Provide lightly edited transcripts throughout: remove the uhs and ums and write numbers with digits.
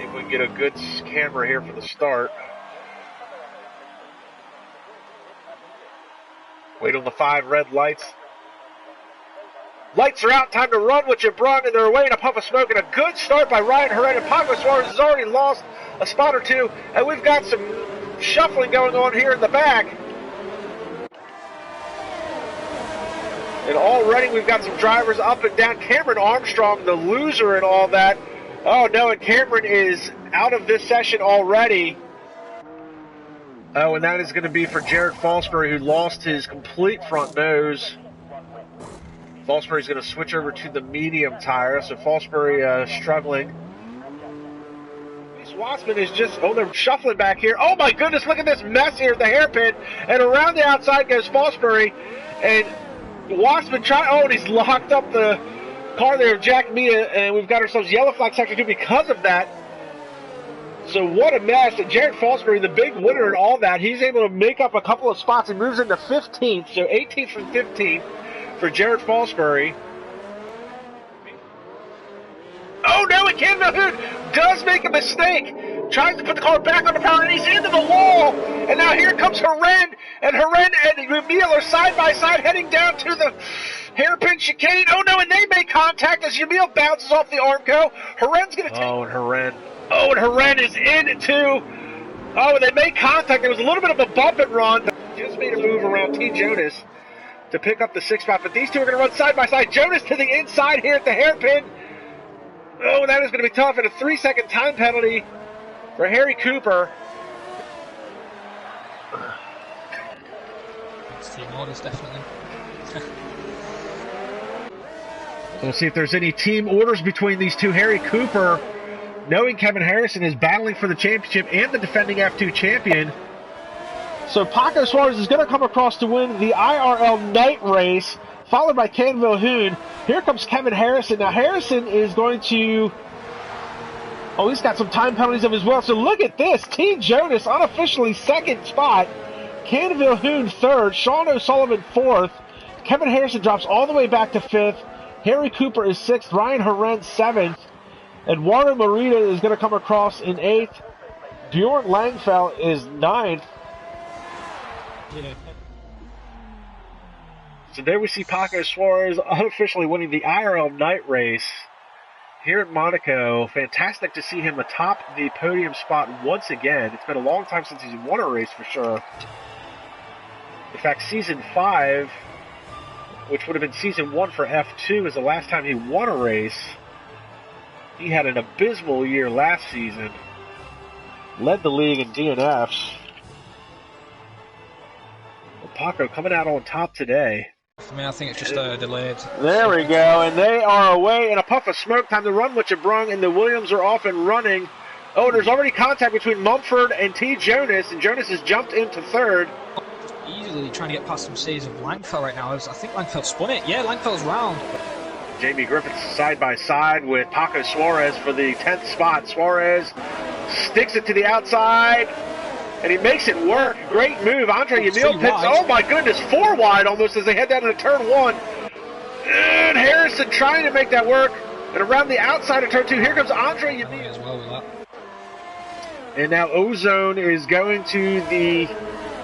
if we can get a good camera here for the start. Wait on the 5 red lights. Lights are out, time to run what you brung, and they're away in a puff of smoke, and a good start by Ryan Herrera. Paco Suarez has already lost a spot or two, and we've got some shuffling going on here in the back. And already we've got some drivers up and down. Cameron Armstrong, the loser and all that. Oh no, and Cameron is out of this session already. Oh, and that is going to be for Jared Fosbury, who lost his complete front nose. Fosbury's going to switch over to the medium tire, so Fosbury struggling. Wattsman is just, oh, they're shuffling back here. Oh my goodness, look at this mess here at the hairpin. And around the outside goes Fosbury. And Wattsman and he's locked up the car there of Jack Mia, and we've got ourselves yellow flag section 2 because of that. So what a mess. And Jared Fosbury, the big winner and all that, he's able to make up a couple of spots and moves into 15th, so 18th from 15th for Jared Fosbury. Oh no, and Ken Mahood does make a mistake. Tries to put the car back on the power, and he's into the wall. And now here comes Herren, and Herren and Jamil are side by side heading down to the hairpin chicane. Oh no, and they make contact as Jamil bounces off the Armco. Herren's going to take... and Herren is in too. Oh, and they made contact. There was a little bit of a bump and run. Just made a move around T. Jonas to pick up the 6th spot, but these two are going to run side by side. Jonas to the inside here at the hairpin. Oh, that is going to be tough, and a 3-second time penalty for Harry Cooper. Team orders, definitely. We'll see if there's any team orders between these two. Harry Cooper, knowing Kevin Harrison, is battling for the championship and the defending F2 champion. So Paco Suarez is going to come across to win the IRL night race, followed by Ken Vilhoen. Here comes Kevin Harrison. Now Harrison is going to... Oh, he's got some time penalties of his well. So look at this. T. Jonas unofficially 2nd spot. Ken Vilhoen 3rd. Sean O'Sullivan 4th. Kevin Harrison drops all the way back to 5th. Harry Cooper is 6th. Ryan Herren 7th. Eduardo Morita is going to come across in 8th. Bjorn Langfeld is 9th. Yeah. So there we see Paco Suarez unofficially winning the IRL night race here at Monaco. Fantastic to see him atop the podium spot once again. It's been a long time since he's won a race for sure. In fact, Season 5, which would have been Season 1 for F2, is the last time he won a race. He had an abysmal year last season. Led the league in DNFs. Well, Paco coming out on top today. For me, I think it's just delayed. There we go, and they are away in a puff of smoke. Time to run what you brung, and the Williams are off and running. Oh, there's already contact between Mumford and T. Jonas, and Jonas has jumped into 3rd. Just easily trying to get past some saves of Langfeld right now. I think Langfeld spun it. Yeah, Langfeld's round. Jamie Griffiths side by side with Paco Suarez for the 10th spot. Suarez sticks it to the outside, and he makes it work. Great move. Andre Yamil pits. Oh my goodness, 4 wide almost as they head down into turn 1. And Harrison trying to make that work. And around the outside of turn 2, here comes Andre Yamil. As well with that. And now Ozone is going to the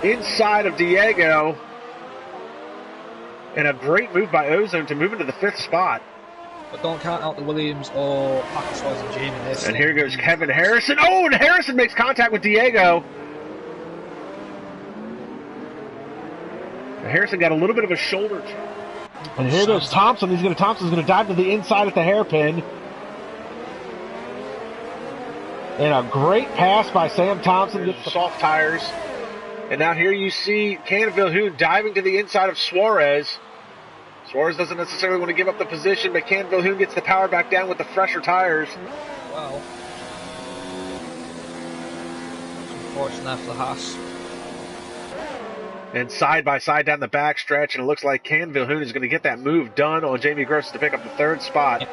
inside of Diego. And a great move by Ozone to move into the 5th spot. But don't count out the Williams or Paco Suarez and Jamie in this. And here goes Kevin Harrison. Oh, and Harrison makes contact with Diego. Harrison got a little bit of a shoulder. And here goes Thompson. Thompson's going to dive to the inside at the hairpin. And a great pass by Sam Thompson. Gets the soft tires. And now here you see Ken Vilhoen diving to the inside of Suarez. Suarez doesn't necessarily want to give up the position, but Ken Vilhoen gets the power back down with the fresher tires. Wow. Unfortunate for the Haas. And side by side down the back stretch, and it looks like Ken Vilhoen is going to get that move done on Jamie Gross to pick up the 3rd spot.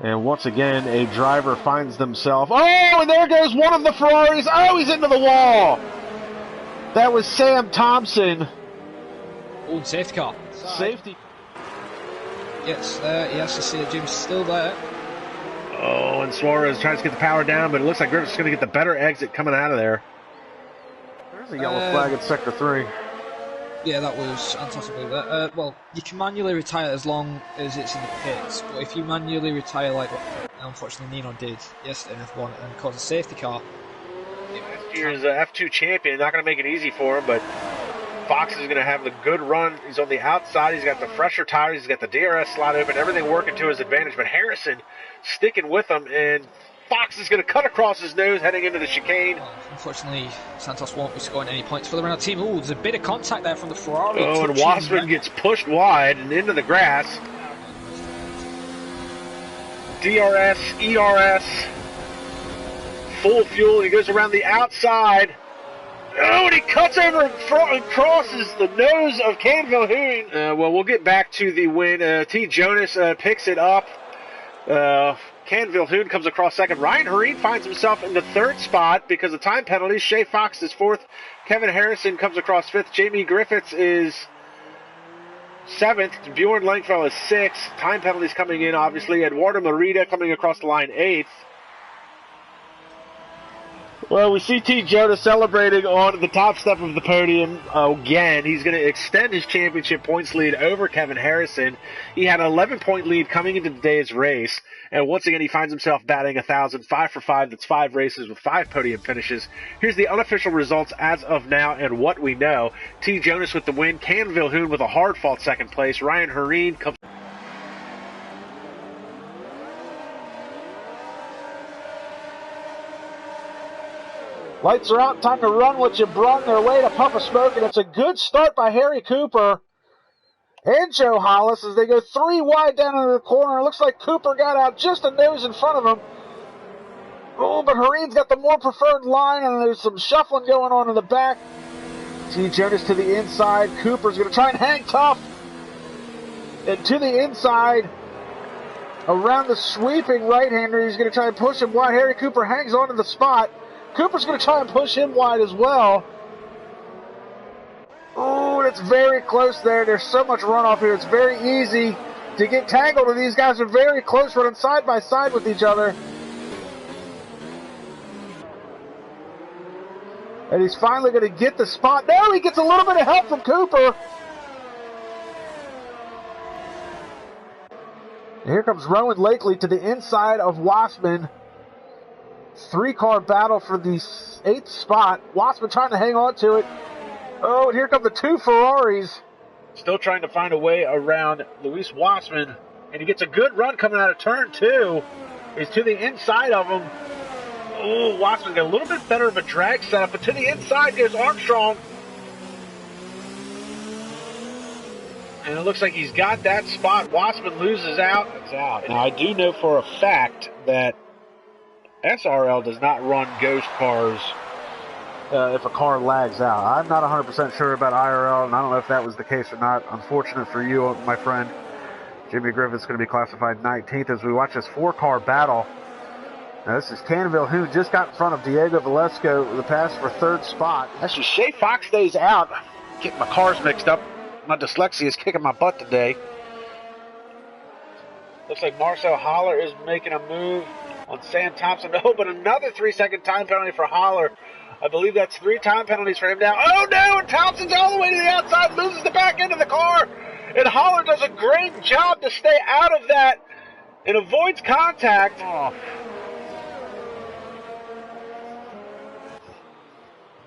And once again, a driver finds themselves. Oh, and there goes one of the Ferraris. Oh, he's into the wall. That was Sam Thompson. Oh, safety car. Safety. Yes, he has to see that Jim's still there. Oh, and Suarez tries to get the power down, but it looks like Griffith's going to get the better exit coming out of there. There's a yellow flag at Sector 3. Yeah, that was fantastically there. Well, you can manually retire as long as it's in the pits, but if you manually retire like unfortunately Nino did yesterday in F1 and cause a safety car. Last year's F2 champion, not going to make it easy for him, but Fox is going to have the good run. He's on the outside. He's got the fresher tires. He's got the DRS slot open. Everything working to his advantage. But Harrison sticking with him, and Fox is going to cut across his nose heading into the chicane. Well, unfortunately, Santos won't be scoring any points for the Renault team. Ooh, there's a bit of contact there from the Ferrari. Oh, and Wassman gets pushed wide and into the grass. DRS, ERS, full fuel. He goes around the outside. Oh, and he cuts over in front and crosses the nose of Canville Hoon. Well, we'll get back to the win. T. Jonas picks it up. Canville Hoon comes across second. Ryan Hareen finds himself in the third spot because of time penalties. Shea Fox is fourth. Kevin Harrison comes across fifth. Jamie Griffiths is seventh. Bjorn Langfell is sixth. Time penalties coming in, obviously. Eduardo Merida coming across the line eighth. Well, we see T. Jonas celebrating on the top step of the podium again. He's going to extend his championship points lead over Kevin Harrison. He had an 11-point lead coming into today's race. And once again, he finds himself batting 1,000, 5 for 5. That's 5 races with 5 podium finishes. Here's the unofficial results as of now and what we know. T. Jonas with the win. Canville Hoon with a hard-fought second place. Ryan Hareen comes... Lights are out, time to run what you brung. Their way to puff of smoke, and it's a good start by Harry Cooper and Joe Hollis as they go 3 wide down into the corner. It looks like Cooper got out just a nose in front of him. Oh, but Hareen's got the more preferred line, and there's some shuffling going on in the back. T. Jonas to the inside. Cooper's going to try and hang tough. And to the inside, around the sweeping right-hander, he's going to try and push him wide. Harry Cooper hangs on to the spot. Cooper's going to try and push him wide as well. Oh, it's very close there. There's so much runoff here. It's very easy to get tangled, and these guys are very close, running side by side with each other. And he's finally going to get the spot. No, he gets a little bit of help from Cooper. And here comes Rowan Lakely to the inside of Wassman. 3-car battle for the 8th spot. Wassman trying to hang on to it. Oh, and here come the 2 Ferraris. Still trying to find a way around Luis Wassman. And he gets a good run coming out of turn 2. He's to the inside of him. Oh, Wassman got a little bit better of a drag setup, but to the inside goes Armstrong. And it looks like he's got that spot. Wassman loses out. It's out. Now, I do know for a fact that SRL does not run ghost cars if a car lags out. I'm not 100% sure about IRL, and I don't know if that was the case or not. Unfortunate for you, my friend. Jimmy Griffith's going to be classified 19th as we watch this 4-car battle. Now, this is Canville, who just got in front of Diego Valesco, the pass for 3rd spot. Actually, Shea Fox stays out. Getting my cars mixed up. My dyslexia is kicking my butt today. Looks like Marcel Haller is making a move on Sam Thompson. Oh, but another 3-second time penalty for Haller. I believe that's 3 time penalties for him now. Oh, no, and Thompson's all the way to the outside, loses the back end of the car. And Haller does a great job to stay out of that and avoids contact. Oh.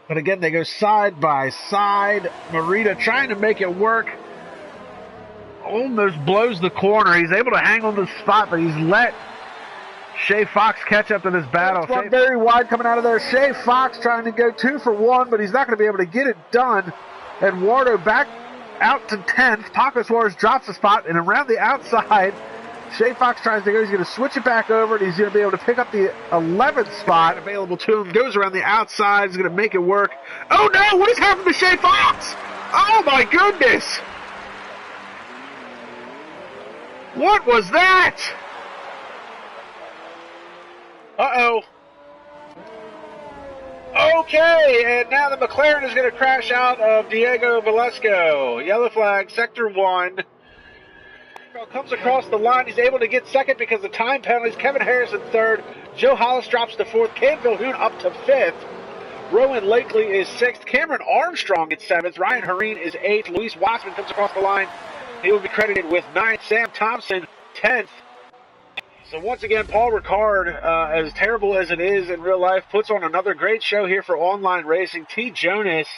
But again, they go side by side. Merida trying to make it work. Almost blows the corner. He's able to hang on the spot, but he's let Shea Fox catch up to this battle. Shea very wide coming out of there. Shea Fox trying to go 2 for 1, but he's not going to be able to get it done. Eduardo back out to 10th. Paco Suarez drops the spot, and around the outside, Shea Fox tries to go. He's going to switch it back over, and he's going to be able to pick up the 11th spot available to him. Goes around the outside. He's going to make it work. Oh, no! What has happened to Shea Fox? Oh, my goodness! What was that? Uh-oh. Okay, and now the McLaren is going to crash out of Diego Valesco. Yellow flag, Sector 1. Comes across the line. He's able to get second because of time penalties. Kevin Harrison third. Joe Hollis drops to fourth. Cam Vilhoun up to fifth. Rowan Lakely is sixth. Cameron Armstrong is seventh. Ryan Hareen is eighth. Luis Watson comes across the line. He will be credited with ninth. Sam Thompson, 10th. So once again, Paul Ricard, as terrible as it is in real life, puts on another great show here for online racing. T. Jonas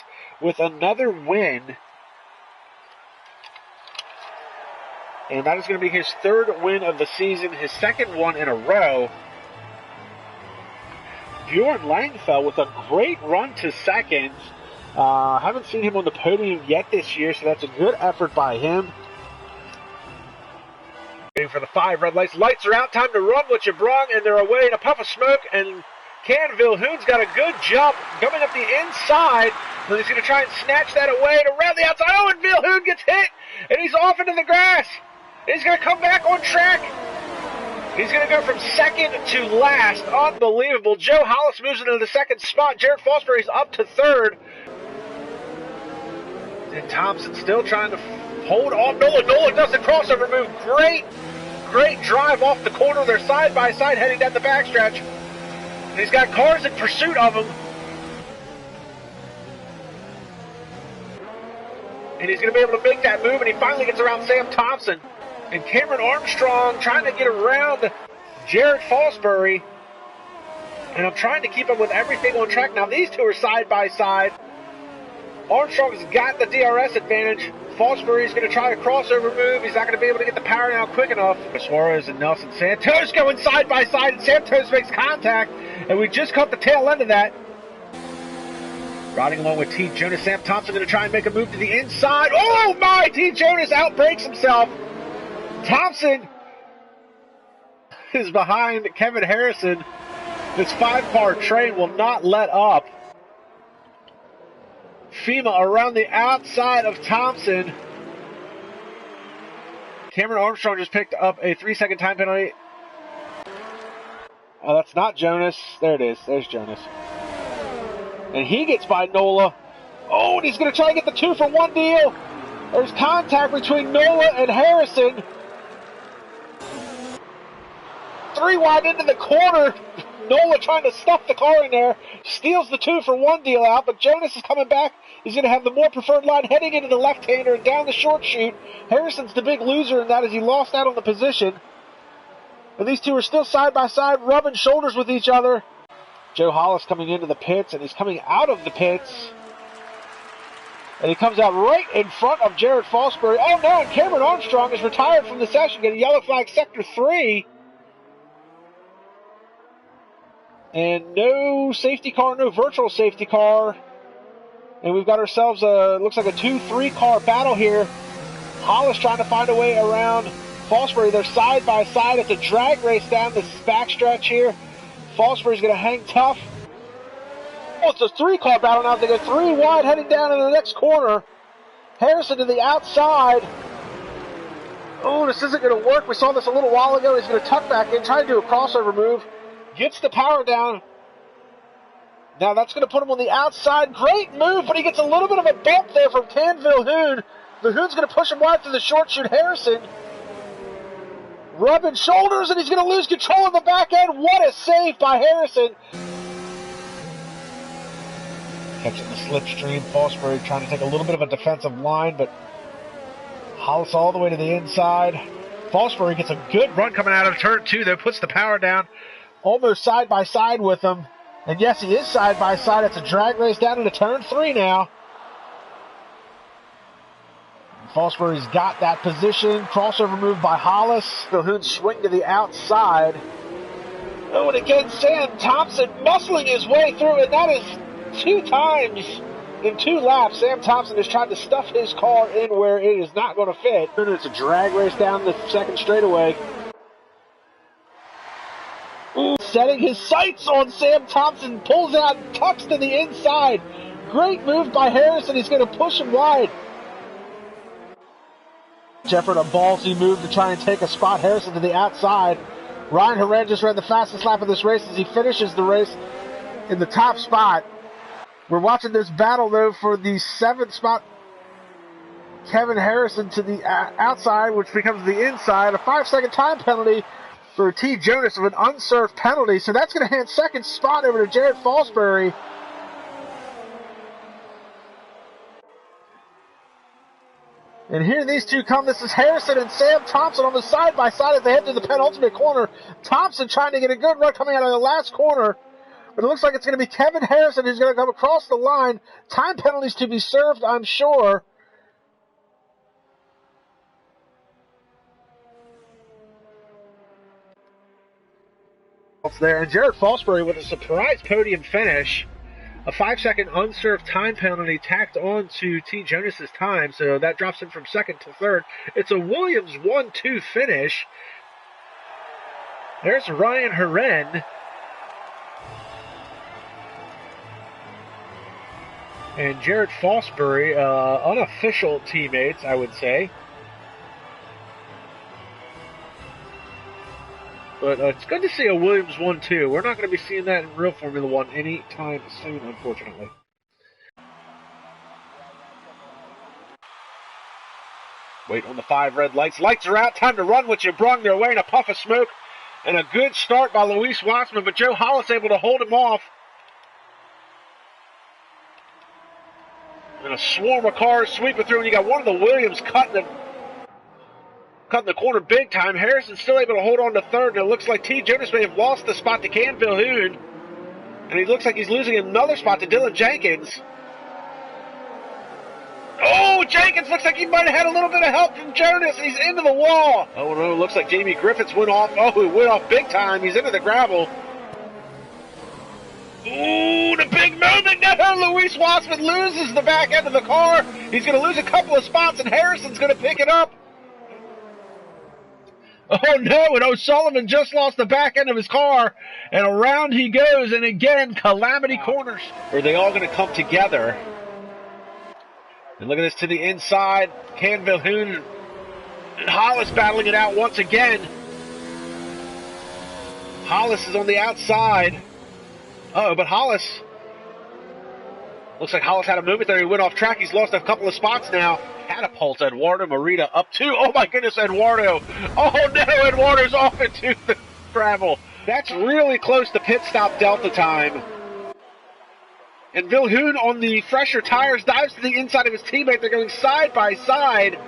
with another win. And that is going to be his third win of the season, his second one in a row. Bjorn Langfeld with a great run to second. Haven't seen him on the podium yet this year, so that's a good effort by him. Waiting for the 5 red lights. Lights are out. Time to run what you brung, and they're away in a puff of smoke. And Ken Vilhoun's got a good jump coming up the inside. So he's going to try and snatch that away and around the outside. Oh, and Vilhoun gets hit, and he's off into the grass. He's going to come back on track. He's going to go from second to last. Unbelievable. Joe Hollis moves into the second spot. Jared Fosbury's up to third. And Thompson still trying to hold on. Nola does the crossover move. Great drive off the corner. They're side by side heading down the backstretch. And he's got cars in pursuit of him. And he's going to be able to make that move, and he finally gets around Sam Thompson. And Cameron Armstrong trying to get around Jared Fosbury. And I'm trying to keep up with everything on track. Now these two are side by side. Armstrong's got the DRS advantage. Fosbury's going to try a crossover move. He's not going to be able to get the power down quick enough. Suarez and Nelson Santos going side by side, and Santos makes contact. And we just caught the tail end of that. Riding along with T. Jonas. Sam Thompson going to try and make a move to the inside. Oh my! T. Jonas outbrakes himself. Thompson is behind Kevin Harrison. This 5-car train will not let up. FEMA around the outside of Thompson. Cameron Armstrong just picked up a 3-second time penalty. Oh, that's not Jonas. There it is. There's Jonas. And he gets by Nola. Oh, and he's going to try and get the 2-for-1 deal. There's contact between Nola and Harrison. 3 wide into the corner. Nola trying to stuff the car in there. Steals the 2-for-1 deal out, but Jonas is coming back. He's going to have the more preferred line heading into the left-hander and down the short chute. Harrison's the big loser in that as he lost out on the position. But these two are still side by side, rubbing shoulders with each other. Joe Hollis coming into the pits, and he's coming out of the pits. And he comes out right in front of Jared Fosbury. Oh no, and Cameron Armstrong is retired from the session, getting yellow flag sector 3. And no safety car, no virtual safety car. And we've got ourselves looks like a 2-3 car battle here. Hollis trying to find a way around Fosbury. They're side by side. It's a drag race down this backstretch here. Fosbury's going to hang tough. Oh, it's a 3-car battle now. They go 3 wide heading down into the next corner. Harrison to the outside. Oh, this isn't going to work. We saw this a little while ago. He's going to tuck back in, try to do a crossover move. Gets the power down. Now that's going to put him on the outside. Great move, but he gets a little bit of a bump there from Ken Vilhoun. Vilhoun's going to push him wide through the short chute. Harrison rubbing shoulders, and he's going to lose control of the back end. What a save by Harrison. Catching the slipstream. Fosbury trying to take a little bit of a defensive line, but Hollis all the way to the inside. Fosbury gets a good run coming out of turn 2, though, puts the power down. Almost side by side with him. And yes, he is side by side. It's a drag race down into turn 3 now. Fosbury's got that position. Crossover move by Hollis. Vilhoun swing to the outside. Oh, and again, Sam Thompson muscling his way through, and that is 2 times in 2 laps. Sam Thompson is trying to stuff his car in where it is not going to fit. It's a drag race down the second straightaway. Ooh, setting his sights on Sam Thompson, pulls out, tucks to the inside. Great move by Harrison. He's going to push him wide. Jefford, a ballsy move to try and take a spot. Harrison to the outside. Ryan Horan just ran the fastest lap of this race as he finishes the race in the top spot. We're watching this battle, though, for the 7th spot. Kevin Harrison to the outside, which becomes the inside. A 5-second time penalty for T. Jonas of an unserved penalty. So that's going to hand second spot over to Jared Fosbury. And here these two come. This is Harrison and Sam Thompson on the side-by-side as they head to the penultimate corner. Thompson trying to get a good run coming out of the last corner. But it looks like it's going to be Kevin Harrison who's going to come across the line. Time penalties to be served, I'm sure. There, and Jared Fosbury with a surprise podium finish. A 5-second unserved time penalty tacked on to T. Jonas's time, so that drops him from second to third. It's a Williams 1-2 finish. There's Ryan Herren. And Jared Fosbury, unofficial teammates, I would say. But it's good to see a Williams 1-2. We're not going to be seeing that in real Formula One anytime soon, unfortunately. Wait on the 5 red lights. Lights are out. Time to run what you brung their way in a puff of smoke. And a good start by Luis Wassman, but Joe Hollis able to hold him off. And a swarm of cars sweeping through, and you got one of the Williams cutting the corner big time. Harrison's still able to hold on to third, and it looks like T. Jonas may have lost the spot to Cam Vilhoun. And he looks like he's losing another spot to Dylan Jenkins. Oh, Jenkins looks like he might have had a little bit of help from Jonas. He's into the wall. Oh, no, looks like Jamie Griffiths went off. Oh, he went off big time. He's into the gravel. Ooh, the big moment. No, Luis Wassman loses the back end of the car. He's going to lose a couple of spots, and Harrison's going to pick it up. Oh, no, and O'Sullivan just lost the back end of his car, and around he goes, and again, calamity corners. Are they all going to come together? And look at this to the inside. Cam Vilhoun and Hollis battling it out once again. Hollis is on the outside. Oh, but Hollis, looks like Hollis had a movement there. He went off track. He's lost a couple of spots now. Catapults Eduardo Morita up to, oh my goodness, Eduardo. Oh no, Eduardo's off into the gravel. That's really close to pit stop delta time. And Vilhoun on the fresher tires dives to the inside of his teammate. They're going side by side.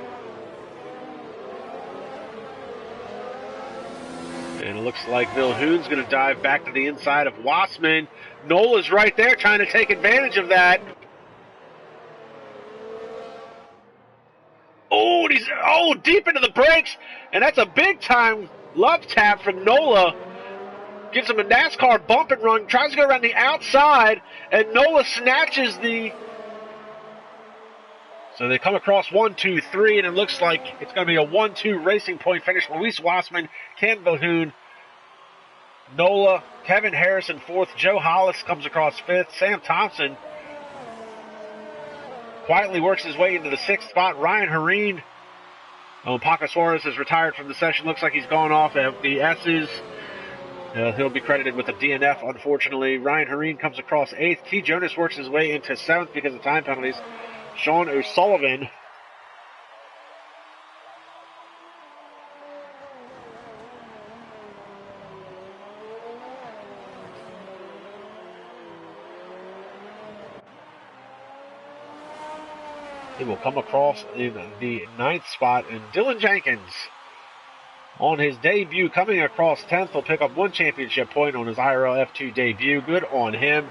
And it looks like Vilhoun's going to dive back to the inside of Wassman. Nola's right there trying to take advantage of that. Oh, and he's deep into the brakes. And that's a big time love tap from Nola. Gives him a NASCAR bump and run. Tries to go around the outside. And Nola snatches the... So they come across 1, 2, 3, and it looks like it's going to be a 1-2 Racing Point finish. Luis Wassman, Cam Vilhoun, Nola, Kevin Harrison fourth. Joe Hollis comes across fifth. Sam Thompson quietly works his way into the sixth spot. Ryan Herren. Paco Suarez is retired from the session. Looks like he's gone off at the S's. He'll be credited with a DNF, unfortunately. Ryan Herren comes across eighth. T. Jonas works his way into seventh because of time penalties. Sean O'Sullivan he will come across in the ninth spot, and Dylan Jenkins on his debut coming across 10th will pick up one championship point on his IRL F2 debut. Good on him.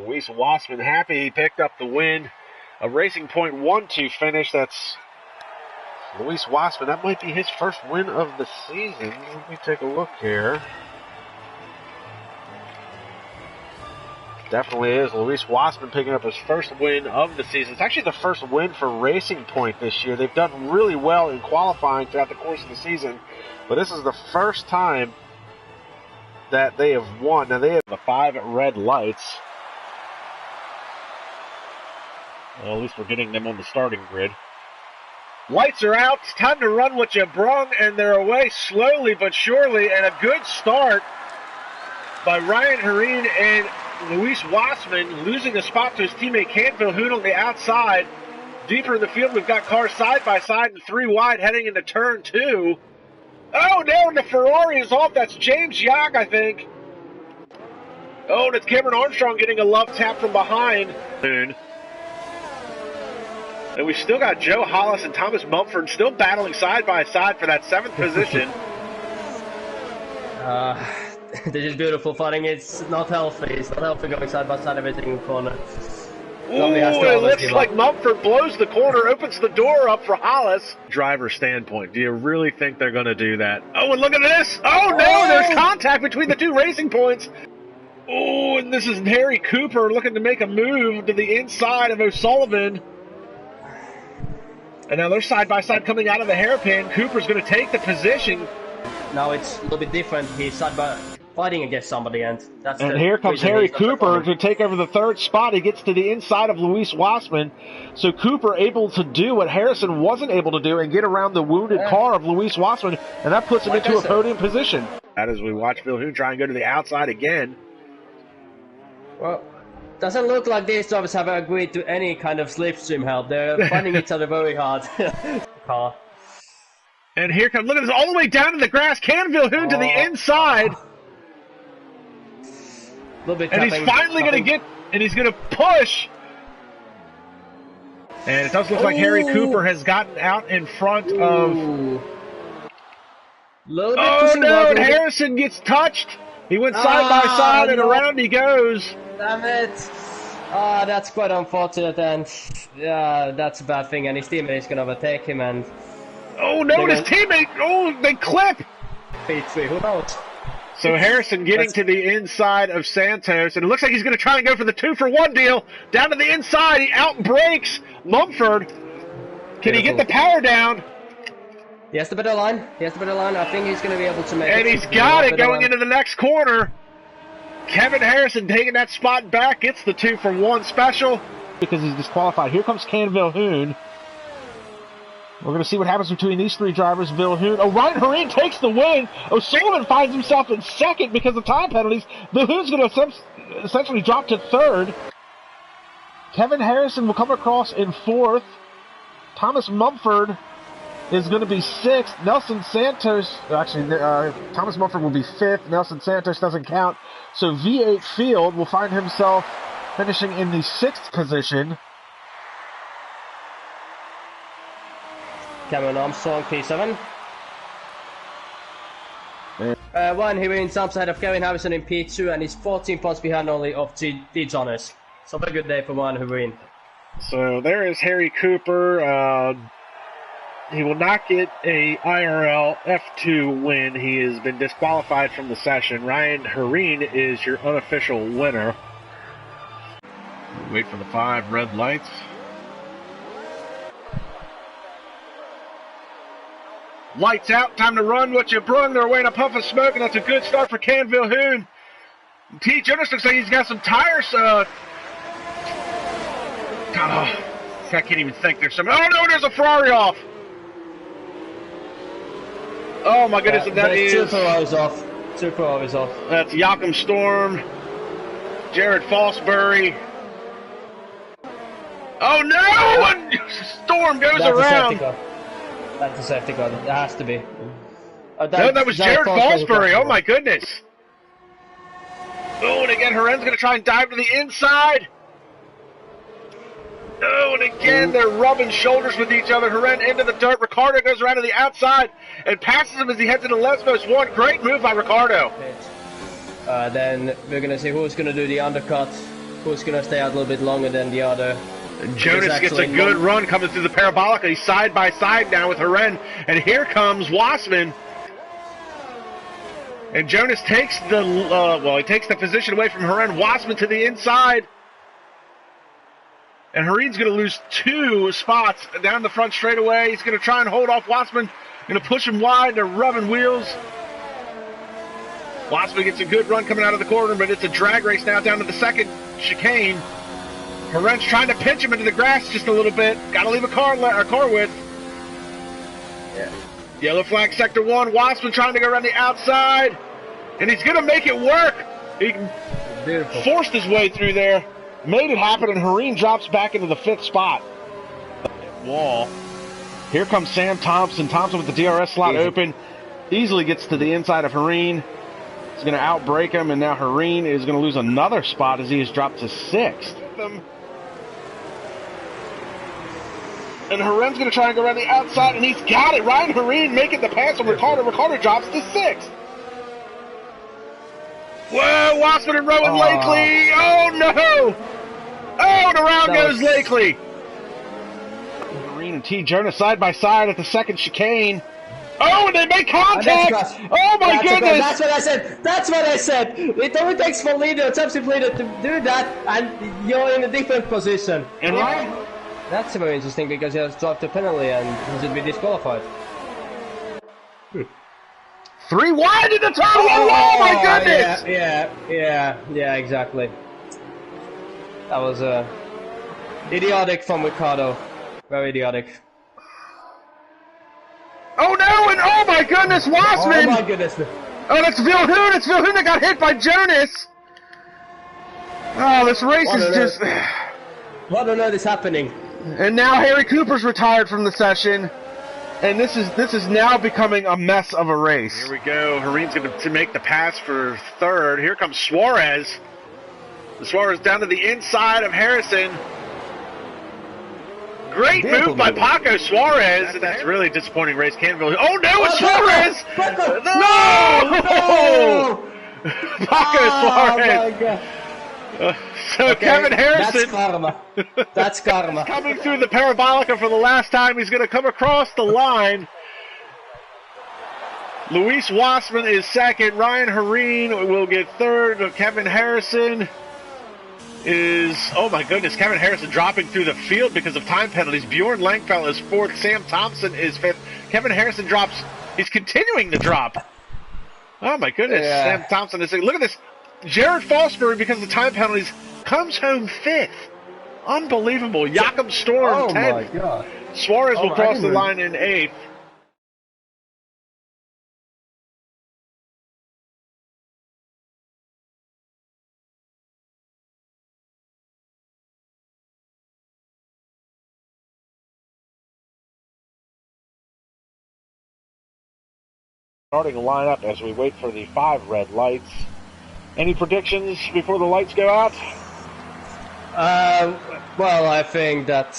Luis Wassman happy he picked up the win. A Racing Point 1-2 finish. That's Luis Wassman. That might be his first win of the season. Let me take a look here. Definitely is. Luis Wassman picking up his first win of the season. It's actually the first win for Racing Point this year. They've done really well in qualifying throughout the course of the season, but this is the first time that they have won. Now they have the 5 red lights. Well, at least we're getting them on the starting grid. Lights are out. It's time to run what you brung, and they're away slowly but surely. And a good start by Ryan Herren and Luis Wassman, losing a spot to his teammate Cam Vilhoun on the outside. deeper in the field. We've got cars side by side and 3 wide heading into turn 2. Oh, no, and the Ferrari is off. That's James Yock, I think. Oh, and it's Cameron Armstrong getting a love tap from behind. And we've still got Joe Hollis and Thomas Mumford still battling side by side for that 7th position. This is beautiful fighting. It's not healthy. It's not healthy going side by side everything in the corner. Ooh, it looks like Mumford blows the corner, opens the door up for Hollis. Driver standpoint, do you really think they're going to do that? Oh, and look at this! Oh, no, there's contact between the 2 racing points. Oh, and this is Harry Cooper looking to make a move to the inside of O'Sullivan. And now they're side by side coming out of the hairpin. Cooper's going to take the position. Now it's a little bit different. He's side by fighting against somebody, and that's. And here comes Harry Cooper to take over the 3rd spot. He gets to the inside of Luis Wassman. So Cooper able to do what Harrison wasn't able to do and get around the wounded car of Luis Wassman, and that puts him into a podium position. That as we watch Vilhoun try and go to the outside again. Well, doesn't look like these drivers have agreed to any kind of slipstream help. They're finding each other very hard. Car. And here comes, look at this, all the way down to the grass. Can Vilhoun to the inside. And he's finally going to get, and he's going to push. And it does look like Harry Cooper has gotten out in front of. Oh no, and Harrison gets touched. He went side by side and around he goes. Damn it. That's quite unfortunate, and yeah, that's a bad thing, and his teammate is going to overtake him, and... Oh no, his teammate, they clip! P3, who knows? So Harrison getting to the inside of Santos, and it looks like he's going to try and go for the 2-for-1 deal. Down to the inside, he out brakes Mumford. Can he get the power down? He has the better line. I think he's going to be able to make it. And he's got it going into the next corner. Kevin Harrison taking that spot back, gets the 2-for-1 special. Because he's disqualified. Here comes Ken Vilhoun. We're going to see what happens between these 3 drivers. Vilhoun. Oh, Ryan Hareen takes the win. O'Sullivan finds himself in 2nd because of time penalties. Vilhoun's going to essentially drop to 3rd. Kevin Harrison will come across in 4th. Thomas Mumford is going to be 6th. Nelson Santos, actually, Thomas Mumford will be 5th. Nelson Santos doesn't count. So V8 Field will find himself finishing in the 6th position. Cameron Armstrong, P7. One, he wins jumps ahead of Kevin Harrison in P2, and he's 14 points behind only of D. Jonas. So a good day for one who win. So there is Harry Cooper. He will not get a IRL F2 win. He has been disqualified from the session. Ryan Hareen is your unofficial winner. Wait for the 5 red lights. Lights out, time to run what you brung. They're away in a puff of smoke, and that's a good start for Ken Vilhoun. T. Jonas looks like he's got some tires. I can't even think. There's some. Oh no, there's a Ferrari off. Oh my goodness, that is. 2 Ferraris off. 2 Ferraris off. That's Joachim Storm, Jared Fosbury. Oh no! Storm goes around. That's a safety car. It has to be. No, that was Jared Fosbury. Oh my goodness. Oh, and again, Heren's going to try and dive to the inside. Oh, and again, they're rubbing shoulders with each other. Heren into the dirt. Ricardo goes around to the outside and passes him as he heads into Lesbos. One great move by Ricardo. Then we're going to see who's going to do the undercut. Who's going to stay out a little bit longer than the other. Jonas gets a good run coming through the parabolic. He's side by side now with Heren. And here comes Wassman. And Jonas takes the, he takes the position away from Heren. Wassman to the inside. And Hareen's going to lose 2 spots down the front straightaway. He's going to try and hold off Wassman. Going to push him wide. They're rubbing wheels. Wassman gets a good run coming out of the corner, but it's a drag race now down to the 2nd chicane. Heren's trying to pinch him into the grass just a little bit. Got to leave a car width. Yeah. Yellow flag sector 1. Wassman trying to go around the outside. And he's going to make it work. He forced his way through there. Made it happen, and Hareen drops back into the 5th spot. wall. Here comes Sam Thompson. Thompson with the DRS slot open. Easily gets to the inside of Hareen. He's going to outbrake him, and now Hareen is going to lose another spot as he has dropped to 6th. And Hareen's going to try and go around the outside, and he's got it. Ryan Hareen making the pass on Ricardo. Ricardo drops to 6th. Whoa, Wassman and Rowan Lakely. Oh, no. Oh, and around goes Lakely. Hareen and T. Jonas side by side at the second chicane. Oh, and they make contact! Oh my goodness! That's what I said! That's what I said! It only takes for leader, substitute leader to do that, and you're in a different position. And Ryan? That's very interesting because he has dropped a penalty and he should be disqualified. 3 wide in the turn! Oh my goodness! Yeah, exactly. That was idiotic from Ricardo. Very idiotic. Oh no, and oh my goodness, Wassman! Oh my goodness. Oh, that's Vilhoon! It's Vilhoon that got hit by Jonas! Oh, this race is just... What on earth is happening? And now Harry Cooper's retired from the session. And this is now becoming a mess of a race. Here we go. Hareen's going to make the pass for 3rd. Here comes Suarez. Suarez down to the inside of Harrison. Great move by Paco Suarez. That's really disappointing race. Canville. Oh no, it's Suarez! No! Paco Suarez. Oh my God. So okay, Kevin Harrison. That's karma. That's karma. Coming through the parabolica for the last time. He's going to come across the line. Luis Wassman is 2nd. Ryan Hareen will get 3rd. Kevin Harrison is, oh my goodness, Kevin Harrison dropping through the field because of time penalties. Bjorn Langfeld is 4th. Sam Thompson is 5th. Kevin Harrison drops. He's continuing to drop. Oh my goodness. Yeah. Sam Thompson is, look at this. Jared Fosbury, because of the time penalties, comes home 5th. Unbelievable. Jakob Storm 10th. Oh my God. Suarez will cross the line in 8th. Starting to line up as we wait for the 5 red lights. Any predictions before the lights go out? Well, I think that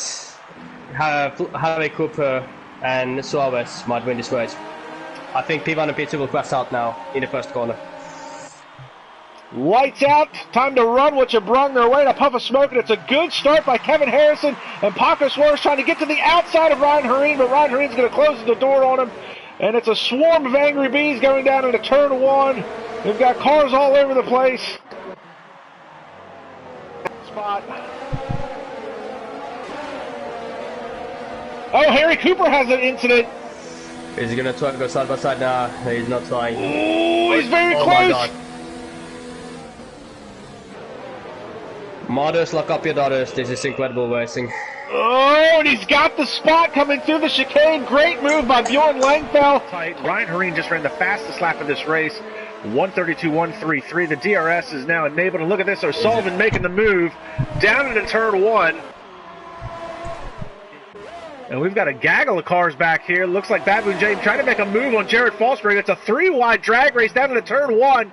Harry Cooper and Suarez might win this race. I think P1 and P2 will crash out now in the first corner. Lights out. Time to run what you brung their way. A puff of smoke, and it's a good start by Kevin Harrison. And Paco Suarez trying to get to the outside of Ryan Hareen, but Ryan Hareen's going to close the door on him. And it's a swarm of angry bees going down into turn 1. They've got cars all over the place. Spot. Oh, Harry Cooper has an incident. Is he going to try to go side by side? Nah, he's not trying. Ooh, he's very close. My God. Mothers, lock up your daughters. This is incredible racing. Oh, and he's got the spot coming through the chicane. Great move by Bjorn Langfeld. Ryan Hareen just ran the fastest lap of this race. 132.133. The DRS is now enabled. And look at this. O'Sullivan making the move down into turn 1. And we've got a gaggle of cars back here. Looks like Baboon J trying to make a move on Jared Fosbury. It's a 3-wide drag race down into turn 1.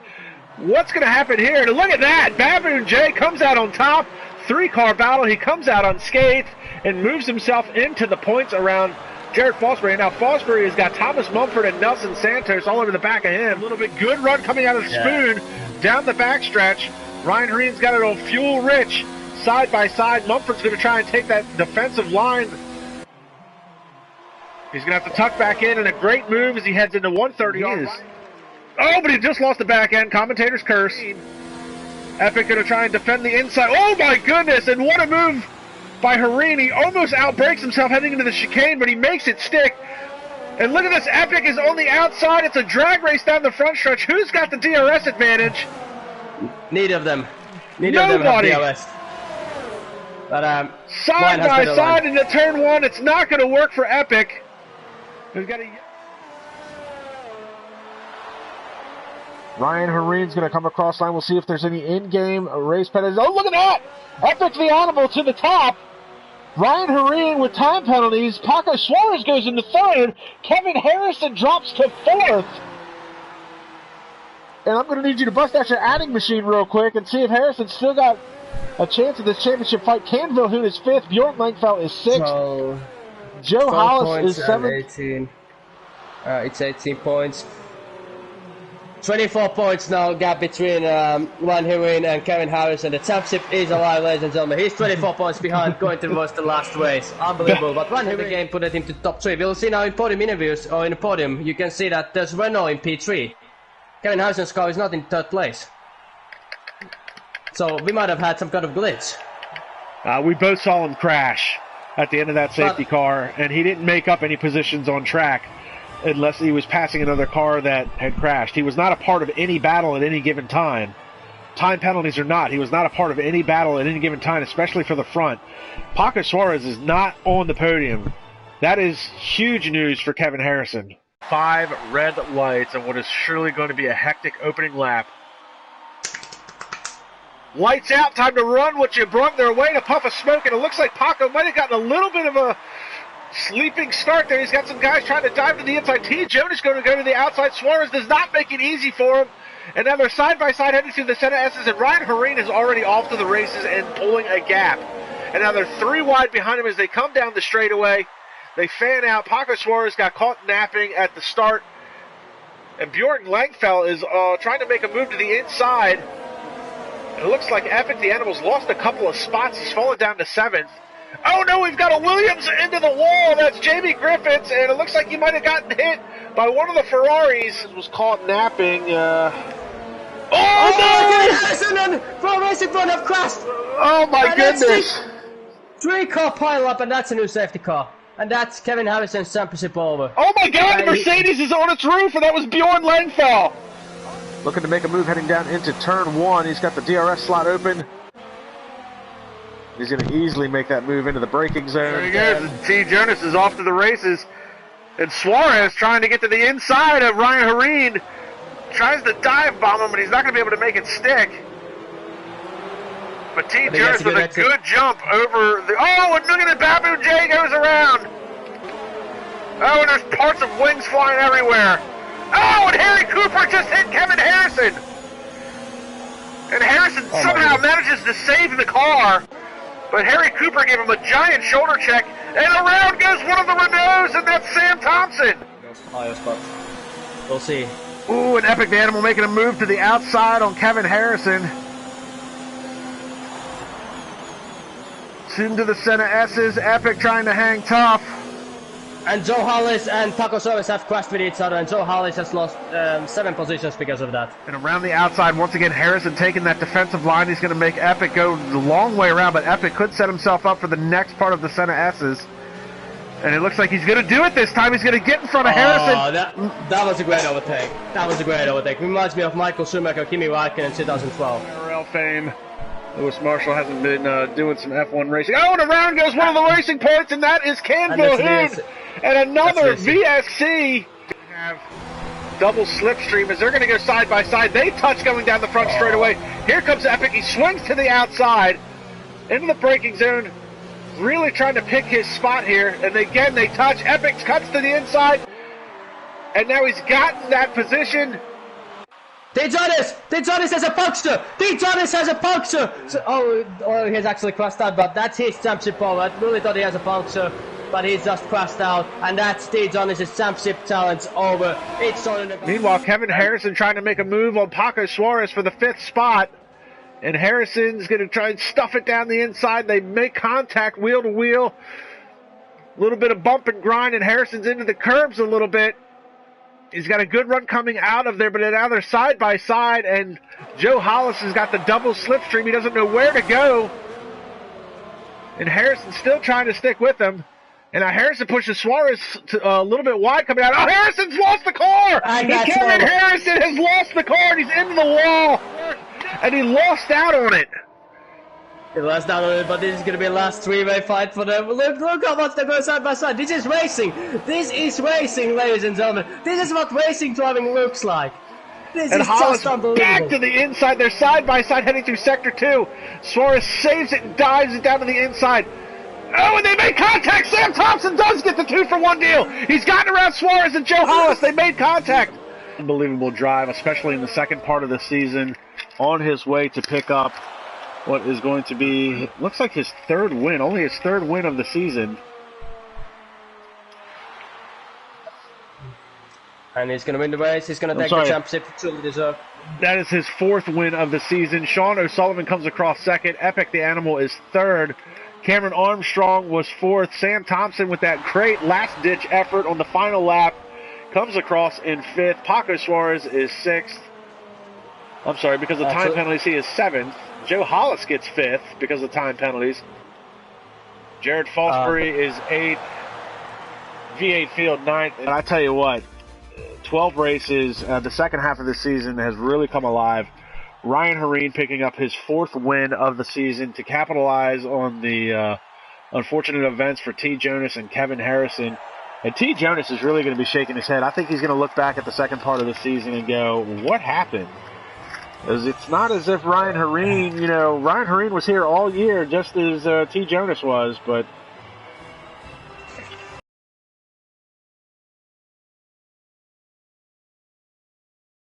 What's going to happen here? And look at that. Baboon J comes out on top. 3-car battle. He comes out unscathed and moves himself into the points around Jared Fosbury. Now Fosbury has got Thomas Mumford and Nelson Santos all over the back of him. A little bit good run coming out of the spoon down the backstretch. Ryan Hareen's got it on fuel rich side by side. Mumford's going to try and take that defensive line. He's going to have to tuck back in, and a great move as he heads into 130. Oh, but he just lost the back end. Commentator's curse. Epic going to try and defend the inside. Oh my goodness, and what a move by Hareen. He almost outbreaks himself heading into the chicane, but he makes it stick. And look at this, Epic is on the outside. It's a drag race down the front stretch. Who's got the DRS advantage? Neither of them. Nobody. Of them have DRS. But, side by side into turn 1. It's not going to work for Epic. We've got a... Ryan Hareen's going to come across line. We'll see if there's any in-game race penalties. Oh, look at that! Epic the Animal to the top. Ryan Hareen with time penalties. Paco Suarez goes into third. Kevin Harrison drops to fourth. And I'm going to need you to bust out your adding machine real quick and see if Harrison's still got a chance at this championship fight. Canville Hoon is fifth. Bjorn Langfeld is sixth. So, Joe Hollis is seventh. 18. It's 18 points. 24 points now gap between Ryan Hareen and Kevin Harrison. The championship is alive, ladies and gentlemen. He's 24 points behind going towards the last race. Unbelievable. But Ryan Hareen again put it into top 3. We'll see now in podium interviews, or in the podium, you can see that there's Renault in P3. Kevin Harrison's car is not in third place. So we might have had some kind of glitch. We both saw him crash at the end of that safety car, and he didn't make up any positions on track unless he was passing another car that had crashed. He was not a part of any battle at any given time. Time penalties or not, he was not a part of any battle at any given time, especially for the front. Paco Suarez is not on the podium. That is huge news for Kevin Harrison. 5 red lights and what is surely going to be a hectic opening lap. Lights out, time to run what you brought their way to puff of smoke, and it looks like Paco might have gotten a little bit of a sleeping start there. He's got some guys trying to dive to the inside. T. Jonas going to go to the outside. Suarez does not make it easy for him. And now they're side by side heading through the center S's, and Ryan Hareen is already off to the races and pulling a gap. And now they're 3 wide behind him as they come down the straightaway. They fan out. Paco Suarez got caught napping at the start. And Bjorn Langfeld is trying to make a move to the inside. And it looks like Epic the Animal's lost a couple of spots. He's fallen down to 7th. Oh no, we've got a Williams into the wall. That's Jamie Griffiths, and it looks like he might have gotten hit by one of the Ferraris. He was caught napping. Oh no! From racing front have crashed. Oh my goodness! 3-car pile up, and that's a new safety car. And that's Kevin Harrison's championship over. Oh my God! The Mercedes is on its roof, and that was Bjorn Langfeld. Looking to make a move heading down into turn 1. He's got the DRS slot open. He's going to easily make that move into the braking zone. There he goes. T. Jonas is off to the races. And Suarez trying to get to the inside of Ryan Hareen. Tries to dive bomb him, but he's not going to be able to make it stick. But T. Jonas with a good jump over the... Oh, and look at it. Babu J goes around. Oh, and there's parts of wings flying everywhere. Oh, and Harry Cooper just hit Kevin Harrison. And Harrison somehow manages to save the car. But Harry Cooper gave him a giant shoulder check. And around goes one of the Renaults, and that's Sam Thompson. We'll see. Ooh, and Epic the Animal making a move to the outside on Kevin Harrison. Into the center S's. Epic trying to hang tough. And Joe Hollis and Paco Suarez have crashed with each other, and Joe Hollis has lost 7 positions because of that. And around the outside, once again, Harrison taking that defensive line. He's going to make Epic go the long way around, but Epic could set himself up for the next part of the center S's. And it looks like he's going to do it this time. He's going to get in front of Harrison. That was a great overtake. That was a great overtake. Reminds me of Michael Schumacher, Kimi Räikkönen in 2012. IRL fame. Lewis Marshall hasn't been doing some F1 racing. Oh, and around goes one of the racing points, and that is Canville Hood. And another VSC. Have double slipstream as they're going to go side by side. They touch going down the front straightaway. Here comes Epic. He swings to the outside into the braking zone. Really trying to pick his spot here. And again, they touch. Epic cuts to the inside. And now he's gotten that position. Dejonis has a puncture! Dejonis has a puncture! So, he has actually crashed out, but that's his championship over. I really thought he has a puncture, but he's just crashed out, and that's Dejonis' championship challenge over. It's on. Meanwhile, Kevin Harrison trying to make a move on Paco Suarez for the 5th spot, and Harrison's going to try and stuff it down the inside. They make contact wheel to wheel. A little bit of bump and grind, and Harrison's into the curbs a little bit. He's got a good run coming out of there, but now they're side by side, and Joe Hollis has got the double slipstream. He doesn't know where to go. And Harrison's still trying to stick with him. And now Harrison pushes Suarez a little bit wide coming out. Oh, Harrison's lost the car! And Kevin Harrison has lost the car, and he's into the wall. And he lost out on it. He lost out on it, but this is going to be the last 3-way fight for them. Look how much they go side by side. This is racing. This is racing, ladies and gentlemen. This is what racing driving looks like. This is just unbelievable. Back to the inside. They're side by side heading through Sector 2. Suarez saves it and dives it down to the inside. Oh, and they made contact! Sam Thompson does get the 2-for-1 deal! He's gotten around Suarez and Joe Hollis. They made contact! Unbelievable drive, especially in the second part of the season, on his way to pick up what is going to be, looks like his third win, only his third win of the season. And he's going to win the race. He's going to take the championship. Truly deserved. That is his fourth win of the season. Sean O'Sullivan comes across second. Epic the Animal is third. Cameron Armstrong was fourth. Sam Thompson with that great last-ditch effort on the final lap comes across in fifth. Paco Suarez is sixth. I'm sorry, because of time penalties, he is seventh. Joe Hollis gets fifth because of time penalties. Jared Fosbury is eighth. V8 Field ninth. And I tell you what, 12 races, the second half of the season has really come alive. Ryan Hareen picking up his fourth win of the season to capitalize on the unfortunate events for T. Jonas and Kevin Harrison. And T. Jonas is really going to be shaking his head. I think he's going to look back at the second part of the season and go, what happened? As it's not as if Ryan Hareen was here all year just as T. Jonas was, but